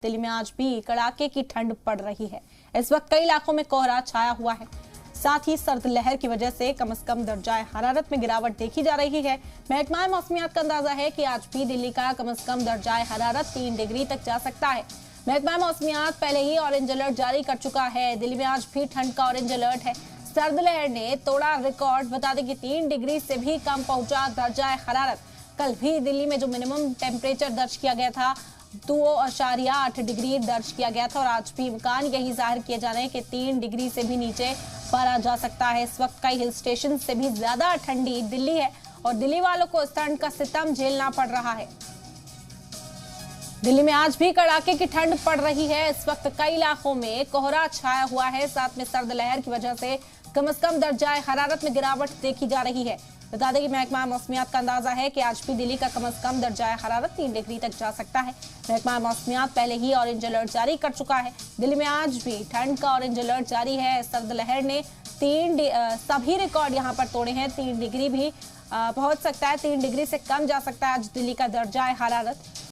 दिल्ली में आज भी कड़ाके की ठंड पड़ रही है। इस वक्त कई इलाकों में कोहरा छाया हुआ है। साथ ही सर्द लहर की वजह से कम से कम दर्जाए हरारत में गिरावट देखी जा रही है। महकमा मौसमियात का अंदाजा है कि आज भी दिल्ली का कम से कम दर्जाए हरारत 3 डिग्री तक जा सकता है। महकमा मौसमियात पहले ही ऑरेंज अलर्ट जारी कर चुका है। दिल्ली में आज भी ठंड का ऑरेंज अलर्ट है। सर्द लहर ने तोड़ा रिकॉर्ड। बता दें कि 3 डिग्री से भी कम पहुंचा दर्जाए हरारत। कल भी दिल्ली में जो मिनिमम टेम्परेचर दर्ज किया गया था 2.8 डिग्री दर्ज किया गया था और आज भी इम्कान यही जाहिर किए जा रहे हैं कि 3 डिग्री से भी नीचे पारा जा सकता है। इस वक्त कई हिल स्टेशन से भी ज्यादा ठंडी दिल्ली है और दिल्ली वालों को इस ठंड का सितम झेलना पड़ रहा है। दिल्ली में आज भी कड़ाके की ठंड पड़ रही है। इस वक्त कई इलाकों में कोहरा छाया हुआ है। साथ में सर्द लहर की वजह से कम दर्जाए हरारत में गिरावट देखी जा रही है। बता दें कि महकमा मौसमियात का अंदाजा है कि आज भी दिल्ली का कम से कम दर्जाए हरारत 3 डिग्री तक जा सकता है। महकमा मौसमियात पहले ही ऑरेंज अलर्ट जारी कर चुका है। दिल्ली में आज भी ठंड का ऑरेंज अलर्ट जारी है। सर्द लहर ने सभी रिकॉर्ड यहां पर तोड़े हैं। 3 डिग्री भी पहुंच सकता है, 3 डिग्री से कम जा सकता है आज दिल्ली का दर्जाए हरारत।